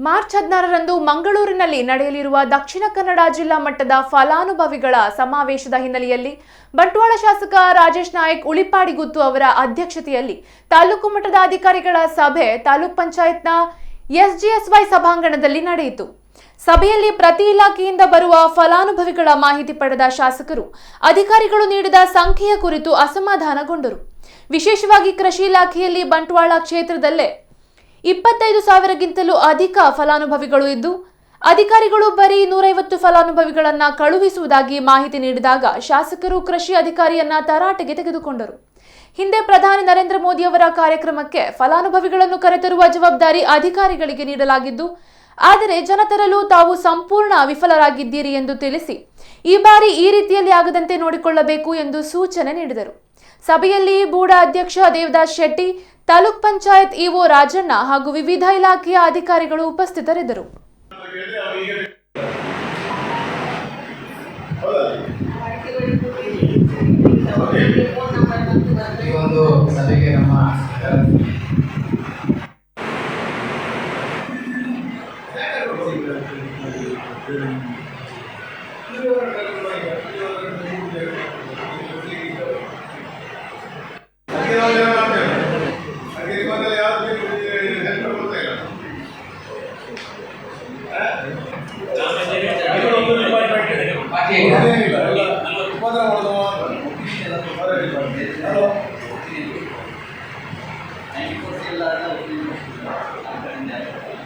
March 16ರಂದು ಮಂಗಳೂರಿನಲ್ಲಿ ನಡೆಯಲಿರುವ ದಕ್ಷಿಣ ಕನ್ನಡ ಜಿಲ್ಲಾ ಮಟ್ಟದ ಫಲಾನುಭವಿಗಳ ಸಮಾವೇಶದ ಹಿನ್ನೆಲೆಯಲ್ಲಿ ಬಂಟ್ವಾಳ ಶಾಸಕ ರಾಜೇಶ್ ನಾಯಕ್ ಉಳಿಪಾಡಿಗುತ್ತು ಅವರ ಅಧ್ಯಕ್ಷತೆಯಲ್ಲಿ ತಾಲೂಕು ಮಟ್ಟದ ಅಧಿಕಾರಿಗಳ ಸಭೆ ತಾಲೂಕ್ ಪಂಚಾಯತ್ನ ಎಸ್ಜಿಎಸ್ವೈ ಸಭಾಂಗಣದಲ್ಲಿ ನಡೆಯಿತು. ಸಭೆಯಲ್ಲಿ ಪ್ರತಿ ಇಲಾಖೆಯಿಂದ ಬರುವ ಫಲಾನುಭವಿಗಳ ಮಾಹಿತಿ ಪಡೆದ ಶಾಸಕರು ಅಧಿಕಾರಿಗಳು ನೀಡಿದ ಸಂಖ್ಯೆಯ ಕುರಿತು ಅಸಮಾಧಾನಗೊಂಡರು. ವಿಶೇಷವಾಗಿ ಕೃಷಿ ಇಲಾಖೆಯಲ್ಲಿ ಬಂಟ್ವಾಳ ಕ್ಷೇತ್ರದಲ್ಲೇ 25,000ಗಿಂತಲೂ ಅಧಿಕ ಫಲಾನುಭವಿಗಳು ಇದ್ದು ಅಧಿಕಾರಿಗಳು ಬರೀ 150 ಫಲಾನುಭವಿಗಳನ್ನ ಕಳುಹಿಸುವುದಾಗಿ ಮಾಹಿತಿ ನೀಡಿದಾಗ ಶಾಸಕರು ಕೃಷಿ ಅಧಿಕಾರಿಯನ್ನ ತರಾಟೆಗೆ ತೆಗೆದುಕೊಂಡರು. ಹಿಂದೆ ಪ್ರಧಾನಿ ನರೇಂದ್ರ ಮೋದಿ ಅವರ ಕಾರ್ಯಕ್ರಮಕ್ಕೆ ಫಲಾನುಭವಿಗಳನ್ನು ಕರೆತರುವ ಜವಾಬ್ದಾರಿ ಅಧಿಕಾರಿಗಳಿಗೆ ನೀಡಲಾಗಿದ್ದು ಆದರೆ ಜನ ತರಲು ತಾವು ಸಂಪೂರ್ಣ ವಿಫಲರಾಗಿದ್ದೀರಿ ಎಂದು ತಿಳಿಸಿ ಈ ಬಾರಿ ಈ ರೀತಿಯಲ್ಲಿ ಆಗದಂತೆ ನೋಡಿಕೊಳ್ಳಬೇಕು ಎಂದು ಸೂಚನೆ ನೀಡಿದರು. ಸಭೆಯಲ್ಲಿ ಬೂಡ ಅಧ್ಯಕ್ಷ ದೇವದಾಸ್ ಶೆಟ್ಟಿ, ತಾಲೂಕ್ ಪಂಚಾಯತ್ ಇಒ ರಾಜಣ್ಣ ಹಾಗೂ ವಿವಿಧ ಇಲಾಖೆಯ ಅಧಿಕಾರಿಗಳು ಉಪಸ್ಥಿತರಿದ್ದರು.